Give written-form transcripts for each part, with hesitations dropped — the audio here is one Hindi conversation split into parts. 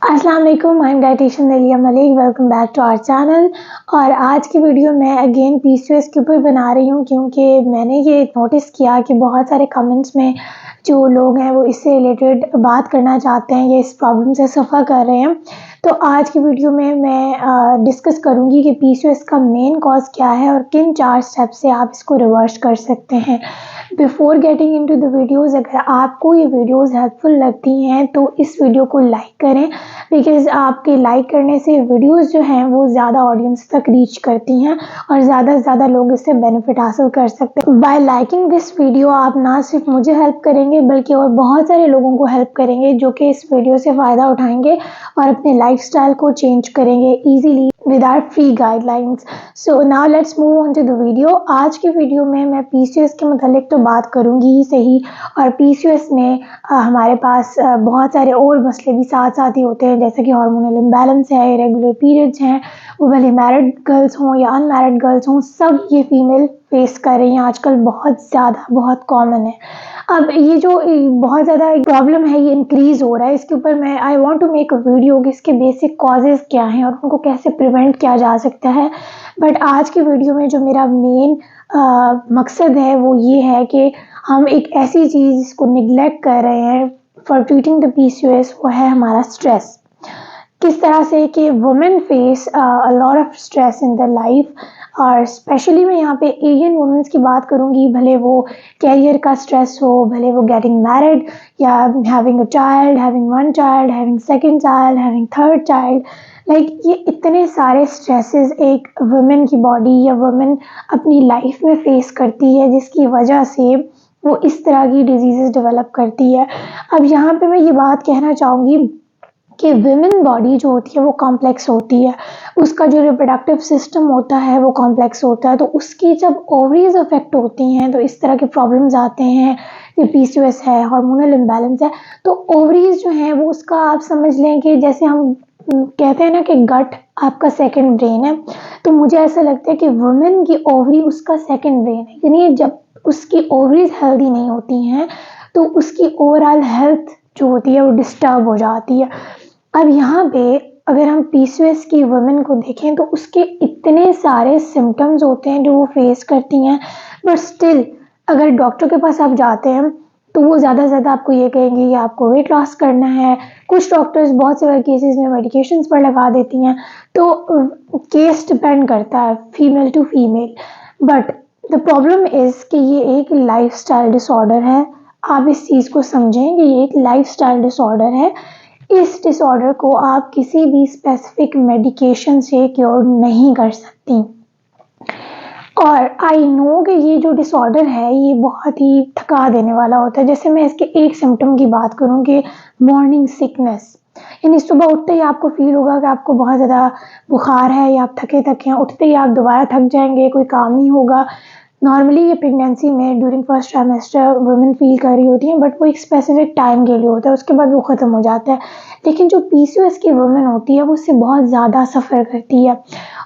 अस्सलाम वालेकुम, I am dietitian Nalia Malik. Welcome back to our channel. और आज की वीडियो मैं अगेन पीसीओएस के ऊपर बना रही हूँ क्योंकि मैंने ये नोटिस किया कि बहुत सारे कमेंट्स में जो लोग हैं वो इससे रिलेटेड बात करना चाहते हैं, ये इस प्रॉब्लम से सफ़र कर रहे हैं। तो आज की वीडियो में मैं डिस्कस करूँगी कि पीसीओएस का मेन कॉज क्या है और किन 4 स्टेप से आप इसको रिवर्स कर सकते हैं। Before getting into the videos, अगर आपको ये वीडियोज़ हेल्पफुल लगती हैं तो इस वीडियो को लाइक करें, बिकॉज़ आपके लाइक करने से वीडियोज़ जो हैं वो ज़्यादा ऑडियंस तक रीच करती हैं और ज़्यादा से ज़्यादा लोग इससे बेनिफिट हासिल कर सकते हैं। बाय लाइकिंग दिस वीडियो आप ना सिर्फ मुझे हेल्प करेंगे बल्कि और बहुत सारे लोगों को हेल्प करेंगे जो कि इस वीडियो से फ़ायदा उठाएंगे और अपने लाइफस्टाइल को चेंज करेंगे easily with our free guidelines. So now let's move on to the video. आज की वीडियो में मैं पीसीओएस के मुतालिक तो बात करूंगी ही सही, और पीसीओएस में हमारे पास बहुत सारे और मसले भी साथ साथ ही होते हैं, जैसे कि हार्मोनल इम्बैलेंस है, इरेगुलर पीरियड्स हैं, वो भले मैरिड गर्ल्स हों या अनमैरिड गर्ल्स हों, सब ये फीमेल फेस कर रही हैं आजकल, बहुत ज़्यादा, बहुत कॉमन है। अब ये जो बहुत ज़्यादा प्रॉब्लम है ये इंक्रीज़ हो रहा है, इसके ऊपर मैं I want to make a video कि इसके बेसिक कॉजेज़ क्या हैं और उनको कैसे प्रिवेंट किया जा सकता है। बट आज की वीडियो में जो मेरा मेन मकसद है वो ये है कि हम एक ऐसी चीज़ जिसको निगलेक्ट कर रहे हैं फॉर ट्रीटिंग द पीसीओएस, वो है हमारा स्ट्रेस। किस तरह से कि women face a lot of stress in the life, और स्पेशली मैं यहाँ पे एशियन वुमेन्स की बात करूँगी, भले वो कैरियर का स्ट्रेस हो, भले वो गेटिंग मैरिड या having a child, having one child, having second child, having third child. Like ये इतने सारे स्ट्रेसेस एक वुमेन की बॉडी या वुमेन अपनी लाइफ में फेस करती है जिसकी वजह से वो इस तरह की डिजीज़ेस डेवलप करती है। अब यहाँ पे मैं ये बात कहना चाहूँगी कि विमेन बॉडी जो होती है वो कॉम्प्लेक्स होती है, उसका जो रिप्रोडक्टिव सिस्टम होता है वो कॉम्प्लेक्स होता है, तो उसकी जब ओवरीज अफेक्ट होती हैं तो इस तरह के प्रॉब्लम्स आते हैं। ये पीसीओएस है, हार्मोनल इम्बैलेंस है, तो ओवरीज जो हैं वो उसका आप समझ लें कि जैसे हम कहते हैं ना कि गट आपका सेकंड ब्रेन है, तो मुझे ऐसा लगता है कि वुमेन की ओवरी उसका सेकंड ब्रेन है। यानी जब उसकी ओवरीज हेल्दी नहीं होती हैं तो उसकी ओवरऑल हेल्थ जो होती है वो डिस्टर्ब हो जाती है। अब यहाँ पे अगर हम पीसीओएस की वुमेन को देखें तो उसके इतने सारे सिम्टम्स होते हैं जो वो फेस करती हैं, बट स्टिल अगर डॉक्टर के पास आप जाते हैं तो वो ज़्यादा से ज़्यादा आपको ये कहेंगे कि आपको वेट लॉस करना है। कुछ डॉक्टर्स बहुत से केसेस में मेडिकेशंस पर लगा देती हैं, तो केस डिपेंड करता है female to female. But the problem is कि ये एक लाइफस्टाइल डिसऑर्डर है। आप इस चीज़ को समझें कि ये एक लाइफस्टाइल डिसऑर्डर है। इस डिसऑर्डर को आप किसी भी स्पेसिफिक मेडिकेशन से क्योर नहीं कर सकती। और आई नो कि ये जो डिसऑर्डर है ये बहुत ही थका देने वाला होता है। जैसे मैं इसके एक सिम्टम की बात करूँ कि मॉर्निंग सिकनेस, यानी सुबह उठते ही आपको फील होगा कि आपको बहुत ज़्यादा बुखार है या आप थके थके हैं, उठते ही आप दोबारा थक जाएंगे, कोई काम नहीं होगा। नॉर्मली ये प्रेगनेंसी में during first trimester women feel कर रही होती हैं, बट वो एक स्पेसिफिक टाइम के लिए होता है, उसके बाद वो ख़त्म हो जाता है। लेकिन जो पीसीओएस की वुमेन होती है वो उससे बहुत ज़्यादा सफ़र करती है,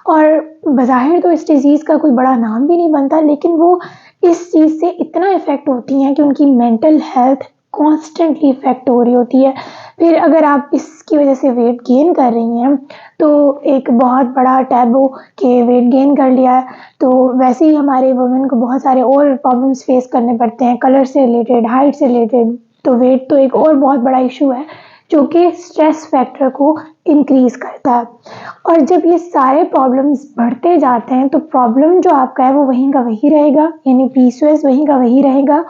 और बज़ाहिर तो इस डिज़ीज़ का कोई बड़ा नाम भी नहीं बनता, लेकिन वो इस चीज़ से इतना इफ़ेक्ट होती हैं कि उनकी मेंटल हेल्थ कॉन्स्टेंटली इफ़ेक्ट हो रही होती है। फिर अगर आप इसकी वजह से वेट गेन कर रही हैं तो एक बहुत बड़ा टैबू कि वेट गेन कर लिया है, तो वैसे ही हमारे वुमेन को बहुत सारे और प्रॉब्लम्स फेस करने पड़ते हैं, कलर से रिलेटेड, हाइट से रिलेटेड। तो वेट तो एक और बहुत बड़ा इशू है जो कि स्ट्रेस फैक्टर को इंक्रीज़ करता है। और जब ये सारे प्रॉब्लम्स बढ़ते जाते हैं तो प्रॉब्लम जो आपका है वो वहीं का वहीं रहेगा, यानी पीसीओएस वहीं का वहीं रहेगा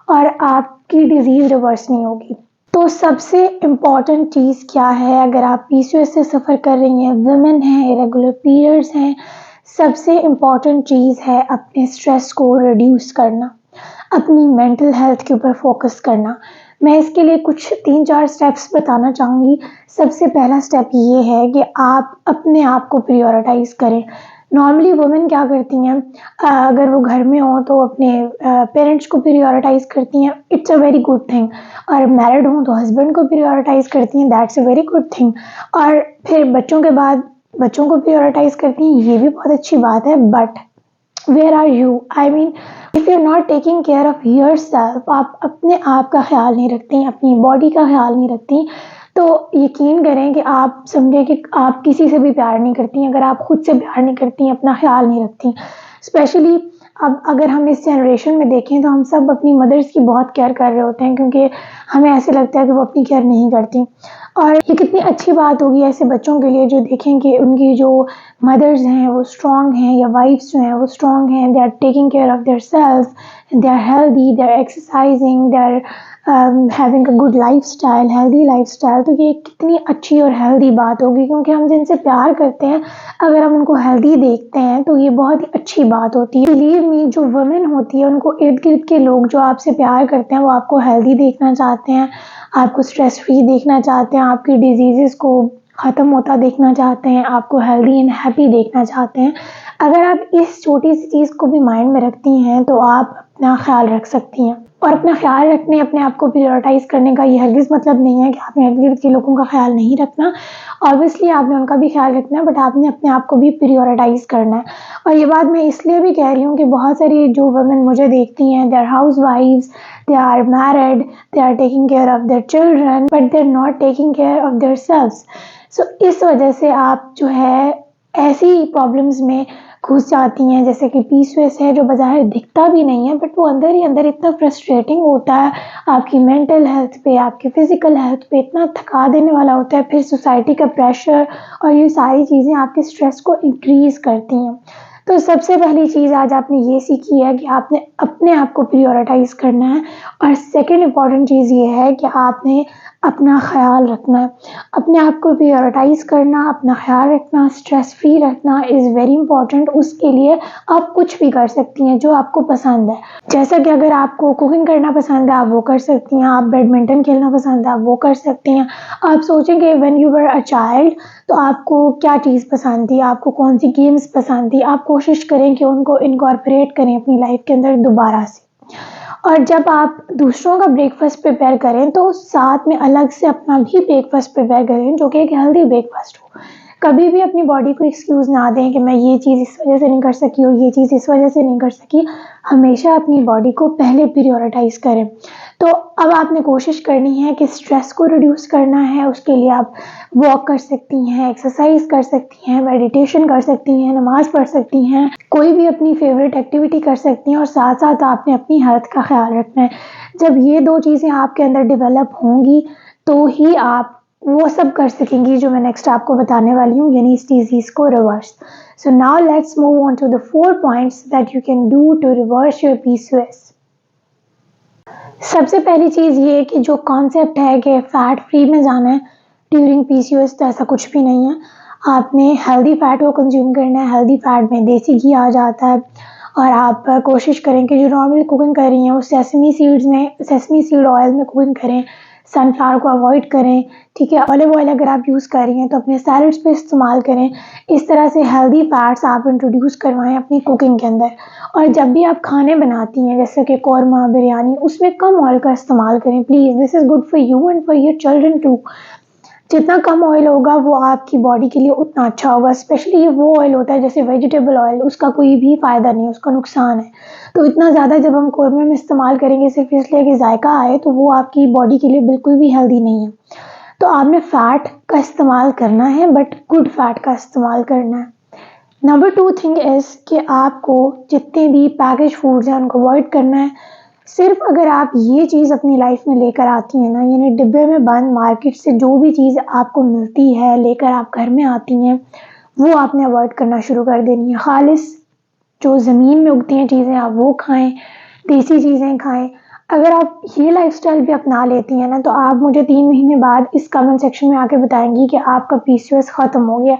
और आपकी डिज़ीज़ रिवर्स नहीं होगी। तो सबसे इम्पॉर्टेंट चीज़ क्या है अगर आप पीसीओएस से सफ़र कर रही हैं, वुमेन हैं, इरेगुलर पीरियड्स हैं, सबसे इम्पॉर्टेंट चीज़ है अपने स्ट्रेस को रिड्यूस करना, अपनी मेंटल हेल्थ के ऊपर फोकस करना। मैं इसके लिए कुछ 3-4 स्टेप्स बताना चाहूँगी। सबसे पहला स्टेप ये है कि आप अपने आप को प्रायोरिटाइज़ करें। नॉर्मली वुमेन क्या करती हैं, अगर वो घर में हो तो अपने पेरेंट्स को प्रायोरिटाइज़ करती हैं, it's a very good thing, और मैरिड हों तो हस्बैंड को प्रायोरिटाइज़ करती हैं, that's a very good thing, और फिर बच्चों के बाद बच्चों को प्रायोरिटाइज़ करती हैं, ये भी बहुत अच्छी बात है। But where are you, I mean if you are not taking care of yourself, आप अपने आप का ख्याल नहीं रखती, अपनी बॉडी का ख्याल नहीं रखती, तो यकीन करें कि आप समझें कि आप किसी से भी प्यार नहीं करती हैं अगर आप खुद से प्यार नहीं करती हैं, अपना ख्याल नहीं रखती। स्पेशली अब अगर हम इस जनरेशन में देखें तो हम सब अपनी मदर्स की बहुत केयर कर रहे होते हैं, क्योंकि हमें ऐसे लगता है कि वो अपनी केयर नहीं करती। और ये कितनी अच्छी बात होगी ऐसे बच्चों के लिए जो देखें कि उनकी जो मदर्स हैं वो स्ट्रॉन्ग हैं, या वाइफ्स जो हैं वो स्ट्रॉन्ग हैं, they are taking care of their self, they are healthy, they are exercising, they are having a good lifestyle, healthy lifestyle. तो ये कितनी अच्छी और हेल्दी बात होगी, क्योंकि हम जिनसे प्यार करते हैं अगर हम उनको हेल्दी देखते हैं तो ये बहुत ही अच्छी बात होती है। बिलीव मी, जो वुमेन होती है उनको इर्द गिर्द के लोग जो आपसे प्यार करते हैं वो आपको हेल्दी देखना चाहते हैं, आपको स्ट्रेस फ्री देखना चाहते हैं, आपकी डिजीज़ेज़ को ख़त्म होता देखना चाहते हैं, आपको हेल्दी एंड हैप्पी देखना चाहते हैं। अगर आप इस छोटी सी चीज़ को भी माइंड में रखती हैं तो आप अपना ख्याल रख सकती हैं। और अपना ख्याल रखने, अपने आप को प्रायोरिटाइज़ करने का ये हरगिज़ मतलब नहीं है कि आपने इर्द-गिर्द के लोगों का ख्याल नहीं रखना। ऑब्वियसली आपने उनका भी ख्याल रखना है, बट आपने अपने आप को भी प्रायोरिटाइज़ करना है। और ये बात मैं इसलिए भी कह रही हूँ कि बहुत सारी जो वुमेन मुझे देखती हैं, दे आर हाउसवाइफ्स, they are married, they are taking care of their children, but they are not taking care of their selves. So इस वजह से आप जो है ऐसी प्रॉब्लम्स में घुस जाती हैं, जैसे कि पीसीओएस है जो बाज़ाहिर दिखता भी नहीं है, बट वो अंदर ही अंदर इतना फ्रस्ट्रेटिंग होता है, आपकी मेंटल हेल्थ पे, आपकी फ़िज़िकल हेल्थ पे इतना थका देने वाला होता है। फिर सोसाइटी का प्रेशर और ये सारी चीज़ें आपके स्ट्रेस को इंक्रीज़ करती हैं। तो सबसे पहली चीज़ आज आपने ये सीखी है कि आपने अपने आप को प्रायोरिटाइज़ करना है। और सेकंड इम्पॉर्टेंट चीज़ ये है कि आपने अपना ख़्याल रखना है। अपने आप को प्रायोरिटाइज़ करना, अपना ख़्याल रखना, स्ट्रेस फ्री रखना इज़ वेरी इंपॉर्टेंट। उसके लिए आप कुछ भी कर सकती हैं जो आपको पसंद है। जैसा कि अगर आपको कुकिंग करना पसंद है आप वो कर सकती हैं, आप बैडमिंटन खेलना पसंद है आप वो कर सकती हैं। आप सोचेंगे when you were a child तो आपको क्या चीज़ पसंद थी, आपको कौन-सी गेम्स पसंद थी, आप कोशिश करें कि उनको इनकॉर्पोरेट करें अपनी लाइफ़ के अंदर दोबारा से। और जब आप दूसरों का ब्रेकफ़ास्ट प्रिपेयर करें तो साथ में अलग से अपना भी ब्रेकफ़ास्ट प्रिपेयर करें जो कि एक हेल्दी ब्रेकफ़ास्ट हो। कभी भी अपनी बॉडी को एक्सक्यूज़ ना दें कि मैं ये चीज़ इस वजह से नहीं कर सकी और ये चीज़ इस वजह से नहीं कर सकी। हमेशा अपनी बॉडी को पहले प्रायोरिटाइज़ करें। तो अब आपने कोशिश करनी है कि स्ट्रेस को रिड्यूस करना है, उसके लिए आप वॉक कर सकती हैं, एक्सरसाइज़ कर सकती हैं, मेडिटेशन कर सकती हैं, नमाज़ पढ़ सकती हैं, कोई भी अपनी फ़ेवरेट एक्टिविटी कर सकती हैं और साथ-साथ आपने अपनी हेल्थ का ख़्याल रखना है। जब ये 2 चीज़ें आपके अंदर डेवलप होंगी तो ही आप वो सब कर सकेंगी जो मैं नेक्स्ट आपको बताने वाली हूँ, यानी इस डिज़ीज़ को reverse. So now let's move on to the 4 points that you can do to reverse your PCOS. सबसे पहली चीज़ ये कि जो कॉन्सेप्ट है कि फैट फ्री में जाना है ड्यूरिंग पीसीओएस, तो ऐसा कुछ भी नहीं है। आपने हेल्दी फैट को कंज्यूम करना है। हेल्दी फैट में देसी घी आ जाता है। और आप कोशिश करें कि जो नॉर्मल कुकिंग कर रही हैं वो सेसमी सीड ऑयल में कुकिंग करें, सनफ्लावर को अवॉइड करें, ठीक है। ऑलिव ऑयल अगर आप यूज़ कर रही हैं तो अपने सैलड्स पे इस्तेमाल करें। इस तरह से हेल्दी फैट्स आप इंट्रोड्यूस करवाएं अपनी कुकिंग के अंदर। और जब भी आप खाने बनाती हैं जैसे कि कौरमा, बिरयानी, उसमें कम ऑयल का इस्तेमाल करें please. This is good for you and for your children too. जितना कम ऑयल होगा वो आपकी बॉडी के लिए उतना अच्छा होगा। स्पेशली ये वो ऑयल होता है जैसे वेजिटेबल ऑयल, उसका कोई भी फ़ायदा नहीं है, उसका नुकसान है। तो इतना ज़्यादा जब हम कौरमे में इस्तेमाल करेंगे सिर्फ़ इसलिए कि जायका आए तो वो आपकी बॉडी के लिए बिल्कुल भी हेल्दी नहीं है। तो आपने फ़ैट का इस्तेमाल करना है, बट गुड फ़ैट का इस्तेमाल करना है। नंबर 2 थिंग इज़ कि आपको जितने भी पैकेज फूड्स हैं उनको अवॉइड करना है। सिर्फ अगर आप ये चीज़ अपनी लाइफ में लेकर आती हैं ना, यानी डिब्बे में बंद मार्केट से जो भी चीज़ आपको मिलती है लेकर आप घर में आती हैं वो आपने अवॉइड करना शुरू कर देनी है। खालिस जो ज़मीन में उगती हैं चीज़ें आप वो खाएं, देसी चीज़ें खाएं। अगर आप ये लाइफस्टाइल भी अपना लेती हैं ना तो आप मुझे 3 महीने बाद इस कमेंट सेक्शन में आके बताएंगी कि आपका पीसीओएस ख़त्म हो गया।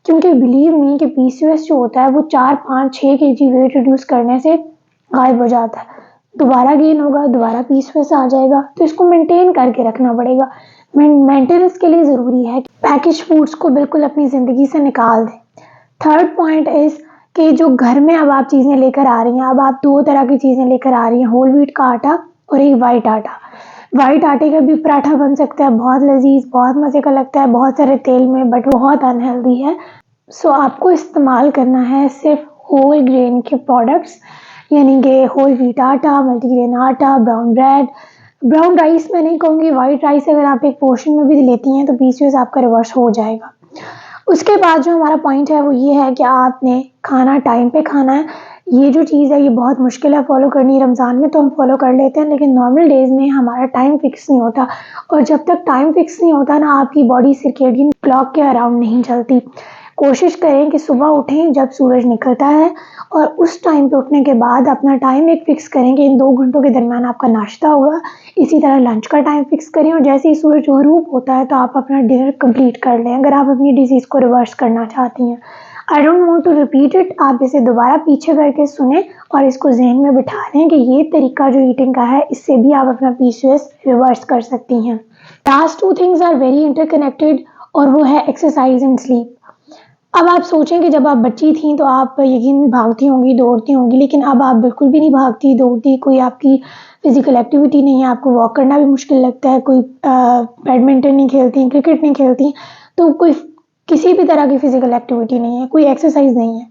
क्योंकि बिलीव मी कि पीसीओएस जो होता है वो 4, 5, 6 केजी वेट रिड्यूस करने से गायब हो जाता है। दोबारा गेन होगा, दोबारा पीसीओएस आ जाएगा। तो इसको मेंटेन करके रखना पड़ेगा। मेंटेनेंस के लिए ज़रूरी है कि पैकेज फूड्स को बिल्कुल अपनी ज़िंदगी से निकाल दें। थर्ड पॉइंट इज़ कि जो घर में अब आप चीज़ें लेकर आ रही हैं, अब आप 2 तरह की चीज़ें लेकर आ रही हैं, होल व्हीट का आटा और एक वाइट आटा। वाइट आटे का भी पराठा बन सकता है, बहुत लज़ीज़, बहुत मज़े का लगता है, बहुत सारे तेल में, बट बहुत अनहेल्दी है। सो आपको इस्तेमाल करना है सिर्फ होल ग्रेन के प्रोडक्ट्स, यानी कि होल व्हीट आटा, मल्टीग्रेन आटा, ब्राउन ब्रेड, ब्राउन राइस मैं नहीं कहूँगी, वाइट राइस अगर आप एक पोर्शन में भी लेती हैं तो पीसीओएस आपका रिवर्स हो जाएगा। उसके बाद जो हमारा पॉइंट है वो ये है कि आपने खाना टाइम पे खाना है। ये जो चीज़ है ये बहुत मुश्किल है फॉलो करनी। रमज़ान में तो हम फॉलो कर लेते हैं, लेकिन नॉर्मल डेज़ में हमारा टाइम फिक्स नहीं होता, और जब तक टाइम फिक्स नहीं होता ना, आपकी बॉडी सर्केडियन क्लॉक के अराउंड नहीं चलती। कोशिश करें कि सुबह उठें जब सूरज निकलता है, और उस टाइम पे उठने के बाद अपना टाइम एक फ़िक्स करें कि इन 2 घंटों के दरमियान आपका नाश्ता होगा। इसी तरह लंच का टाइम फ़िक्स करें, और जैसे ही सूरज ग़ुरूब होता है तो आप अपना डिनर कंप्लीट कर लें, अगर आप अपनी डिज़ीज़ को रिवर्स करना चाहती हैं। I don't want to repeat it, आप इसे दोबारा पीछे करके सुनें और इसको ज़हन में बिठा लें कि ये तरीका जो ईटिंग का है, इससे भी आप अपना पीसीओएस रिवर्स कर सकती हैं। Last 2 things are very interconnected, और वो है एक्सरसाइज एंड स्लीप। अब आप सोचें कि जब आप बच्ची थीं तो आप यकीनन भागती होंगी, दौड़ती होंगी, लेकिन अब आप बिल्कुल भी नहीं भागती, दौड़ती, कोई आपकी फ़िज़िकल एक्टिविटी नहीं है, आपको वॉक करना भी मुश्किल लगता है, कोई बैडमिंटन नहीं खेलती, क्रिकेट नहीं खेलती, तो कोई किसी भी तरह की फ़िज़िकल एक्टिविटी नहीं है, कोई एक्सरसाइज़ नहीं है।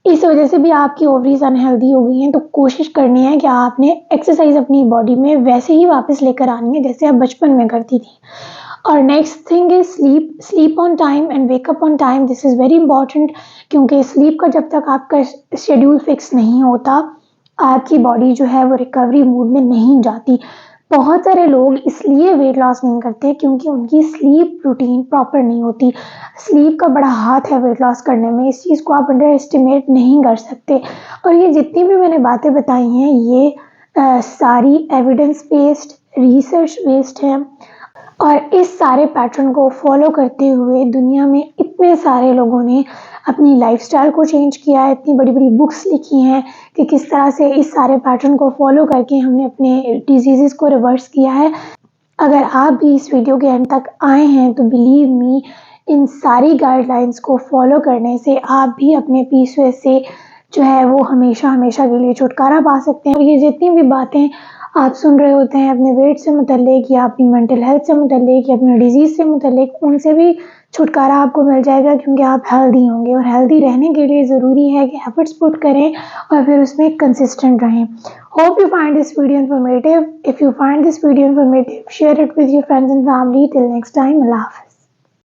इस वजह से भी आपकी ओवरीज़ अनहेल्दी हो गई हैं, तो कोशिश करनी है कि आपने एक्सरसाइज़ अपनी बॉडी में वैसे ही वापस लेकर आनी है जैसे आप बचपन में करती थी। और next thing is sleep. Sleep on time and wake up on time, this is very important, क्योंकि स्लीप का जब तक आपका शेड्यूल फिक्स नहीं होता, आपकी बॉडी जो है वो रिकवरी मोड में नहीं जाती। बहुत सारे लोग इसलिए वेट लॉस नहीं करते क्योंकि उनकी स्लीप रूटीन प्रॉपर नहीं होती। स्लीप का बड़ा हाथ है वेट लॉस करने में, इस चीज़ को आप अंडर एस्टिमेट नहीं कर सकते। और ये जितनी भी मैंने बातें बताई हैं, ये सारी एविडेंस बेस्ड, रिसर्च बेस्ड हैं, और इस सारे पैटर्न को फॉलो करते हुए दुनिया में इतने सारे लोगों ने अपनी लाइफस्टाइल को चेंज किया है, इतनी बड़ी-बड़ी बुक्स लिखी हैं कि किस तरह से इस सारे पैटर्न को फॉलो करके हमने अपने डिजीज़ेज़ को रिवर्स किया है। अगर आप भी इस वीडियो के एंड तक आए हैं तो बिलीव मी, इन सारी गाइडलाइंस को फॉलो करने से आप भी अपने पीसीओएस से जो है वो हमेशा के लिए छुटकारा पा सकते हैं। और ये जितनी भी बातें आप सुन रहे होते हैं अपने वेट से मुतल्लिक, या अपनी मेंटल हेल्थ से मुतल्लिक, या अपनी डिजीज़ से मुतल्लिक, उनसे भी छुटकारा आपको मिल जाएगा, क्योंकि आप हेल्दी होंगे। और हेल्दी रहने के लिए ज़रूरी है कि एफर्ट्स पुट करें और फिर उसमें कंसिस्टेंट रहें। Hope you find this video informative. If you find this video informative, share it with your friends and family. Till next time, Allah Hafiz.